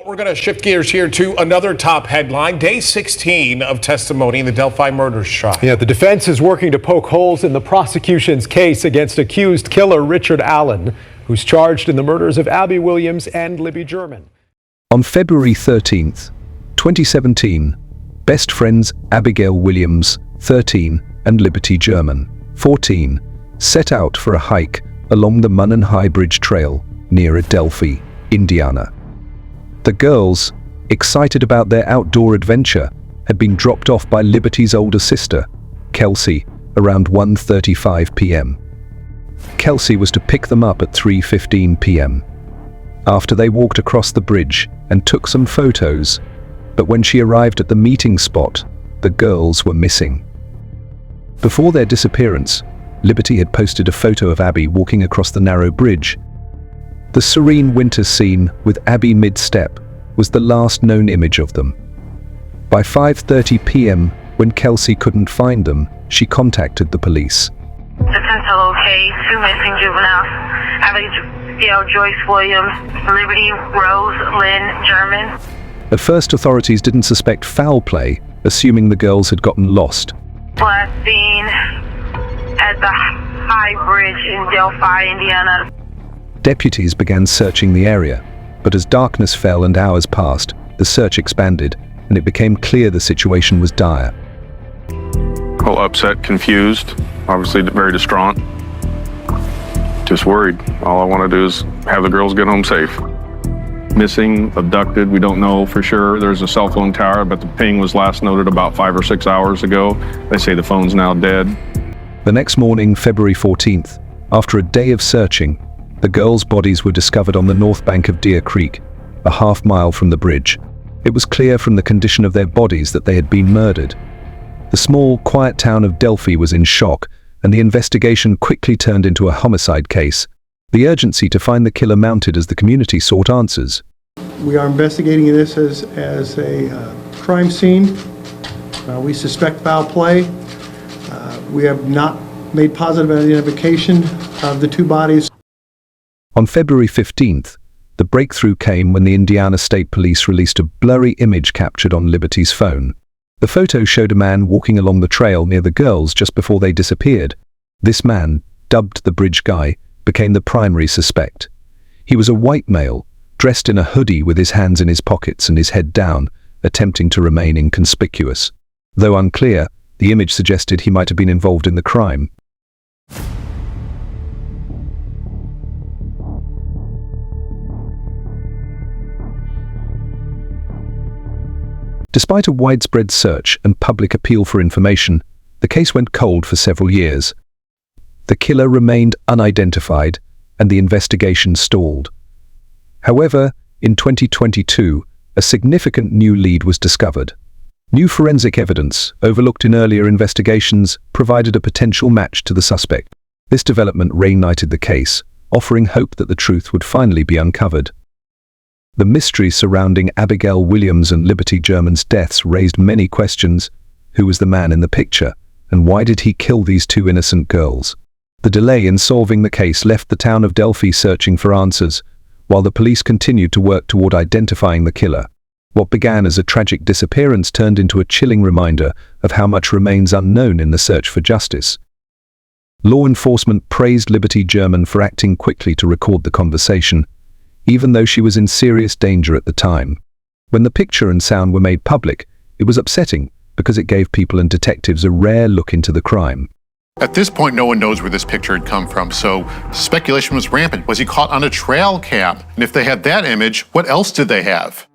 We're going to shift gears here to another top headline. Day 16 of testimony in the Delphi murders trial. Yeah, the defense is working to poke holes in the prosecution's case against accused killer Richard Allen, who's charged in the murders of Abby Williams and Libby German. On February 13th, 2017, best friends Abigail Williams, 13, and Liberty German, 14, set out for a hike along the Monon High Bridge Trail near Delphi, Indiana. The girls, excited about their outdoor adventure, had been dropped off by Liberty's older sister, Kelsey, around 1:35 p.m. Kelsey was to pick them up at 3:15 p.m. after they walked across the bridge and took some photos, but when she arrived at the meeting spot, the girls were missing. Before their disappearance, Liberty had posted a photo of Abby walking across the narrow bridge. The serene winter scene with Abby mid-step was the last known image of them. By 5:30 p.m., when Kelsey couldn't find them, she contacted the police. Potential case, 2 missing juveniles, Abigail Joyce Williams, Liberty Rose Lynn German. At first, authorities didn't suspect foul play, assuming the girls had gotten lost. Last seen at the High Bridge in Delphi, Indiana. Deputies began searching the area, but as darkness fell and hours passed, the search expanded, and it became clear the situation was dire. Well, upset, confused, obviously very distraught. Just worried. All I want to do is have the girls get home safe. Missing, abducted, we don't know for sure. There's a cell phone tower, but the ping was last noted about 5 or 6 hours ago. They say the phone's now dead. The next morning, February 14th, after a day of searching, the girls' bodies were discovered on the north bank of Deer Creek, a half-mile from the bridge. It was clear from the condition of their bodies that they had been murdered. The small, quiet town of Delphi was in shock, and the investigation quickly turned into a homicide case. The urgency to find the killer mounted as the community sought answers. We are investigating this as a crime scene. We suspect foul play. We have not made positive identification of the two bodies. On February 15th, the breakthrough came when the Indiana State Police released a blurry image captured on Liberty's phone. The photo showed a man walking along the trail near the girls just before they disappeared. This man, dubbed the Bridge Guy, became the primary suspect. He was a white male, dressed in a hoodie with his hands in his pockets and his head down, attempting to remain inconspicuous. Though unclear, the image suggested he might have been involved in the crime. Despite a widespread search and public appeal for information, the case went cold for several years. The killer remained unidentified, and the investigation stalled. However, in 2022, a significant new lead was discovered. New forensic evidence, overlooked in earlier investigations, provided a potential match to the suspect. This development reignited the case, offering hope that the truth would finally be uncovered. The mystery surrounding Abigail Williams and Liberty German's deaths raised many questions. Who was the man in the picture, and why did he kill these two innocent girls? The delay in solving the case left the town of Delphi searching for answers, while the police continued to work toward identifying the killer. What began as a tragic disappearance turned into a chilling reminder of how much remains unknown in the search for justice. Law enforcement praised Liberty German for acting quickly to record the conversation, even though she was in serious danger at the time. When the picture and sound were made public, it was upsetting because it gave people and detectives a rare look into the crime. At this point, no one knows where this picture had come from, so speculation was rampant. Was he caught on a trail cam? And if they had that image, what else did they have?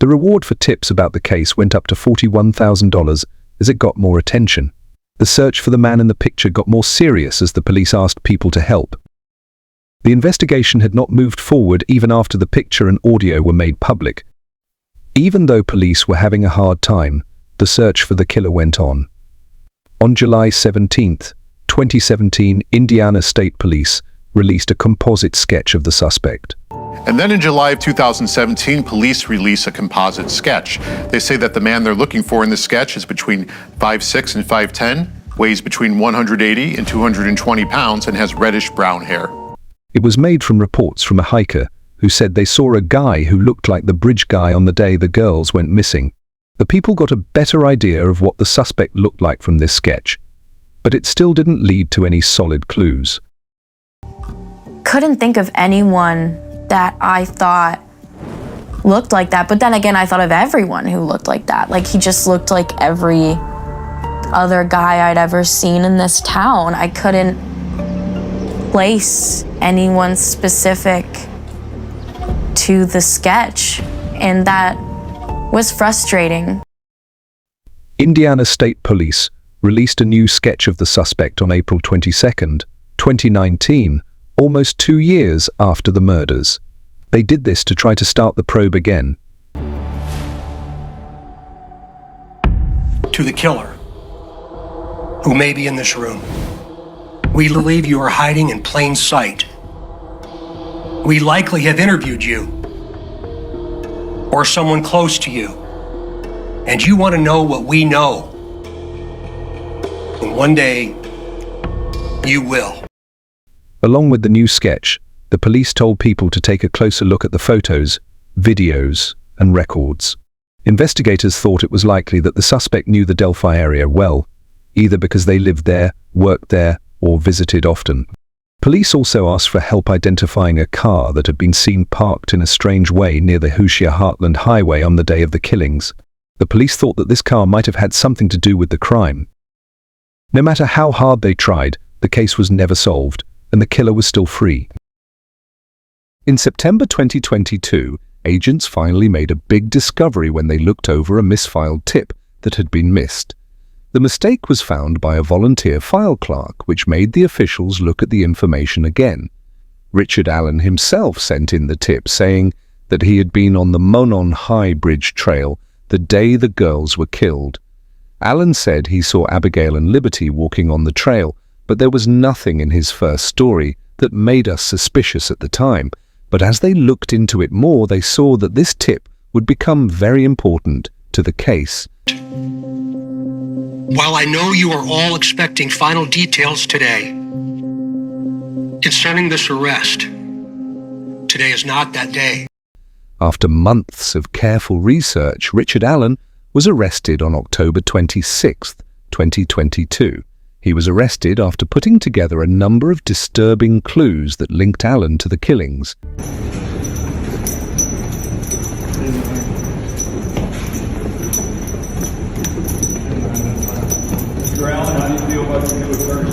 The reward for tips about the case went up to $41,000 as it got more attention. The search for the man in the picture got more serious as the police asked people to help. The investigation had not moved forward even after the picture and audio were made public. Even though police were having a hard time, the search for the killer went on. On July 17, 2017, Indiana State Police released a composite sketch of the suspect. And then in July of 2017, police release a composite sketch. They say that the man they're looking for in the sketch is between 5'6" and 5'10", weighs between 180 and 220 pounds, and has reddish brown hair. It was made from reports from a hiker who said they saw a guy who looked like the bridge guy on the day the girls went missing. The people got a better idea of what the suspect looked like from this sketch, but it still didn't lead to any solid clues. Couldn't think of anyone that I thought looked like that, but then again, I thought of everyone who looked like that. Like, he just looked like every other guy I'd ever seen in this town. I couldn't place anyone specific to the sketch, and that was frustrating. Indiana State Police released a new sketch of the suspect on April 22nd, 2019, almost 2 years after the murders. They did this to try to start the probe again. To the killer, who may be in this room, we believe you are hiding in plain sight. We likely have interviewed you, or someone close to you, and you want to know what we know. And one day, you will. Along with the new sketch, the police told people to take a closer look at the photos, videos, and records. Investigators thought it was likely that the suspect knew the Delphi area well, either because they lived there, worked there, or visited often. Police also asked for help identifying a car that had been seen parked in a strange way near the Hoosier-Heartland Highway on the day of the killings. The police thought that this car might have had something to do with the crime. No matter how hard they tried, the case was never solved, and the killer was still free. In September 2022, agents finally made a big discovery when they looked over a misfiled tip that had been missed. The mistake was found by a volunteer file clerk, which made the officials look at the information again. Richard Allen himself sent in the tip saying that he had been on the Monon High Bridge Trail the day the girls were killed. Allen said he saw Abigail and Liberty walking on the trail, but there was nothing in his first story that made us suspicious at the time. But as they looked into it more, they saw that this tip would become very important to the case. While I know you are all expecting final details today concerning this arrest, today is not that day. After months of careful research, Richard Allen was arrested on October 26, 2022. He was arrested after putting together a number of disturbing clues that linked Allen to the killings. Mr. Allen, how do you feel about your new attorney?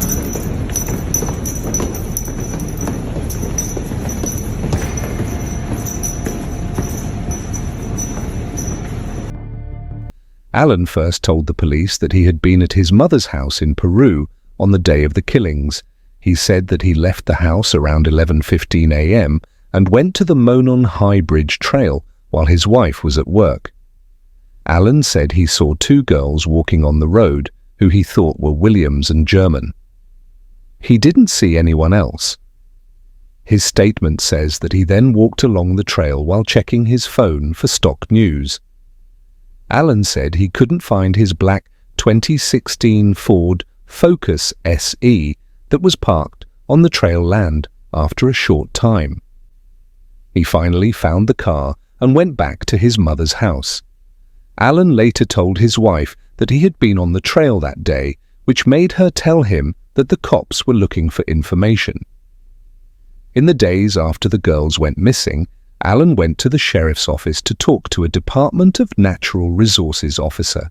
Allen first told the police that he had been at his mother's house in Peru on the day of the killings. He said that he left the house around 11:15 a.m. and went to the Monon High Bridge Trail while his wife was at work. Allen said he saw two girls walking on the road who he thought were Williams and German. He didn't see anyone else. His statement says that he then walked along the trail while checking his phone for stock news. Allen said he couldn't find his black 2016 Ford Focus SE that was parked on the trail land after a short time. He finally found the car and went back to his mother's house. Allen later told his wife that he had been on the trail that day, which made her tell him that the cops were looking for information. In the days after the girls went missing, Allen went to the sheriff's office to talk to a Department of Natural Resources officer.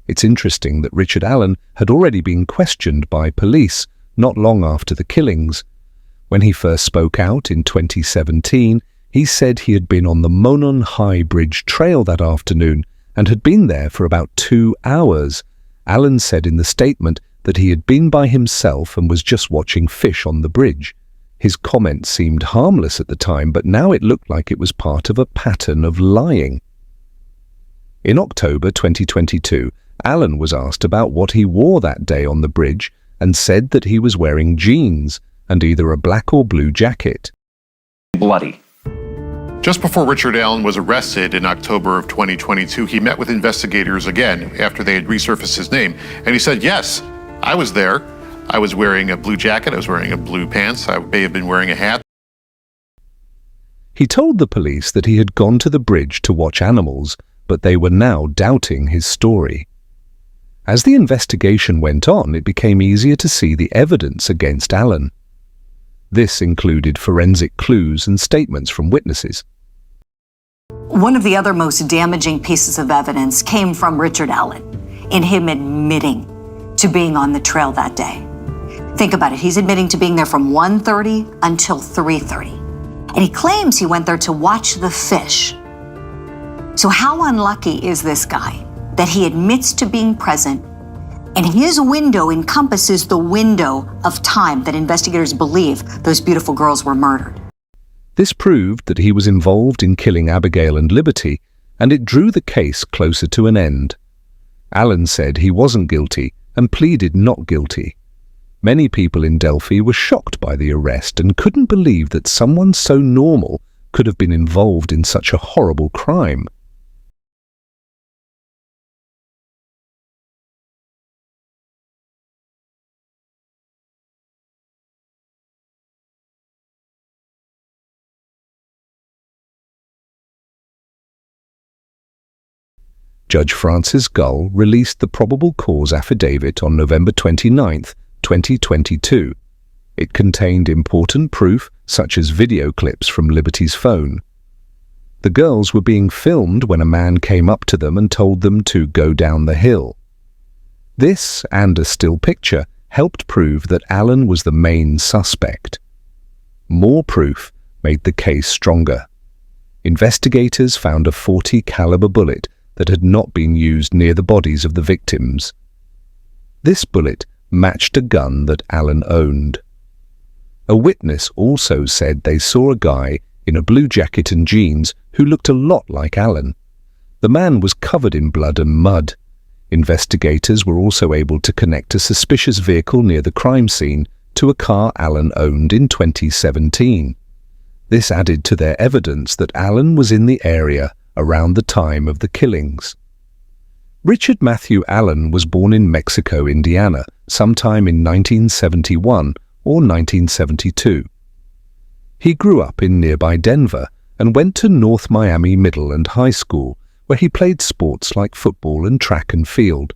It's interesting that Richard Allen had already been questioned by police not long after the killings. When he first spoke out in 2017, he said he had been on the Monon High Bridge Trail that afternoon and had been there for about 2 hours. Allen said in the statement that he had been by himself and was just watching fish on the bridge. His comment seemed harmless at the time, but now it looked like it was part of a pattern of lying. In October 2022, Allen was asked about what he wore that day on the bridge and said that he was wearing jeans and either a black or blue jacket. Bloody. Just before Richard Allen was arrested in October of 2022, he met with investigators again after they had resurfaced his name. And he said, yes, I was there. I was wearing a blue jacket. I was wearing a blue pants. I may have been wearing a hat. He told the police that he had gone to the bridge to watch animals, but they were now doubting his story. As the investigation went on, it became easier to see the evidence against Allen. This included forensic clues and statements from witnesses. One of the other most damaging pieces of evidence came from Richard Allen, in him admitting to being on the trail that day. Think about it, he's admitting to being there from 1:30 until 3:30. And he claims he went there to watch the fish. So how unlucky is this guy that he admits to being present, and his window encompasses the window of time that investigators believe those beautiful girls were murdered? This proved that he was involved in killing Abigail and Liberty, and it drew the case closer to an end. Allen said he wasn't guilty and pleaded not guilty. Many people in Delphi were shocked by the arrest and couldn't believe that someone so normal could have been involved in such a horrible crime. Judge Francis Gull released the probable cause affidavit on November 29, 2022. It contained important proof, such as video clips from Liberty's phone. The girls were being filmed when a man came up to them and told them to go down the hill. This, and a still picture, helped prove that Allen was the main suspect. More proof made the case stronger. Investigators found a .40 caliber bullet that had not been used near the bodies of the victims. This bullet matched a gun that Allen owned. A witness also said they saw a guy in a blue jacket and jeans who looked a lot like Allen. The man was covered in blood and mud. Investigators were also able to connect a suspicious vehicle near the crime scene to a car Allen owned in 2017. This added to their evidence that Allen was in the area around the time of the killings. Richard Matthew Allen was born in Mexico, Indiana, sometime in 1971 or 1972. He grew up in nearby Denver and went to North Miami Middle and High School, where he played sports like football and track and field.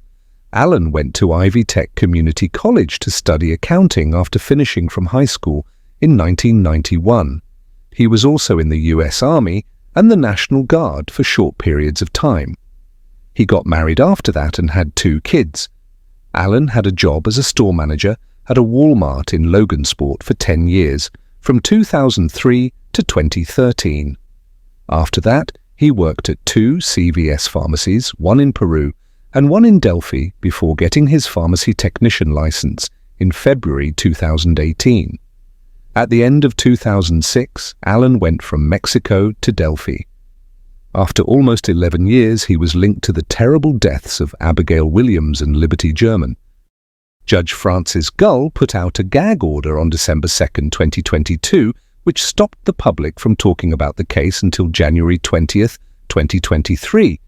Allen went to Ivy Tech Community College to study accounting after finishing from high school in 1991. He was also in the U.S. Army and the National Guard for short periods of time. He got married after that and had 2 kids. Allen had a job as a store manager at a Walmart in Logansport for 10 years, from 2003 to 2013. After that, he worked at 2 CVS pharmacies, one in Peru and one in Delphi, before getting his pharmacy technician license in February 2018. At the end of 2006, Allen went from Mexico to Delphi. After almost 11 years, he was linked to the terrible deaths of Abigail Williams and Liberty German. Judge Francis Gull put out a gag order on December 2, 2022, which stopped the public from talking about the case until January 20, 2023.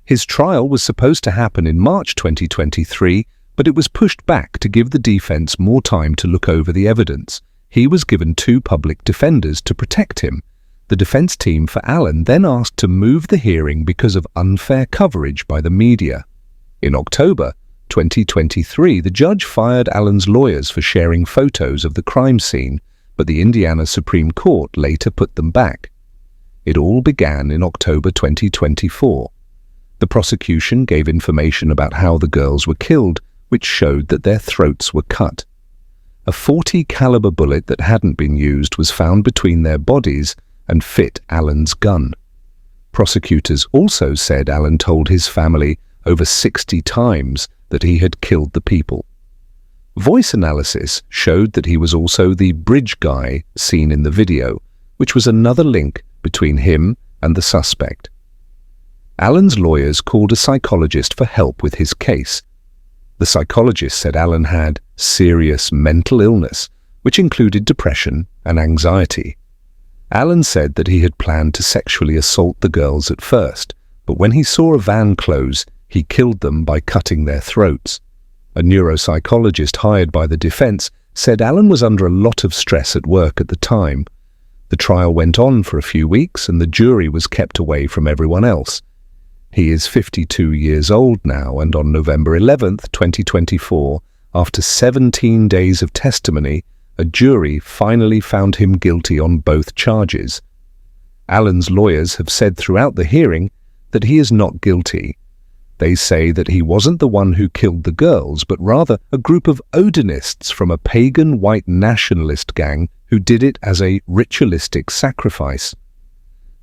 His trial was supposed to happen in March 2023, but it was pushed back to give the defense more time to look over the evidence. He was given 2 public defenders to protect him. The defense team for Allen then asked to move the hearing because of unfair coverage by the media. In October 2023, the judge fired Allen's lawyers for sharing photos of the crime scene, but the Indiana Supreme Court later put them back. It all began in October 2024. The prosecution gave information about how the girls were killed, which showed that their throats were cut. A .40 caliber bullet that hadn't been used was found between their bodies and fit Allen's gun. Prosecutors also said Allen told his family over 60 times that he had killed the people. Voice analysis showed that he was also the bridge guy seen in the video, which was another link between him and the suspect. Allen's lawyers called a psychologist for help with his case. The psychologist said Allen had serious mental illness, which included depression and anxiety. Allen said that he had planned to sexually assault the girls at first, but when he saw a van close, he killed them by cutting their throats. A neuropsychologist hired by the defense said Allen was under a lot of stress at work at the time. The trial went on for a few weeks and the jury was kept away from everyone else. He is 52 years old now, and on November 11th, 2024, after 17 days of testimony, a jury finally found him guilty on both charges. Allen's lawyers have said throughout the hearing that he is not guilty. They say that he wasn't the one who killed the girls, but rather a group of Odinists from a pagan white nationalist gang who did it as a ritualistic sacrifice.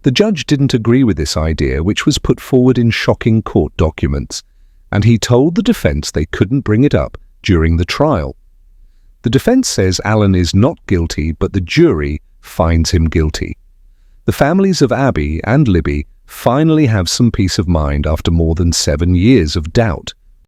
The judge didn't agree with this idea, which was put forward in shocking court documents, and he told the defense they couldn't bring it up during the trial. The defense says Allen is not guilty, but the jury finds him guilty. The families of Abby and Libby finally have some peace of mind after more than 7 years of doubt.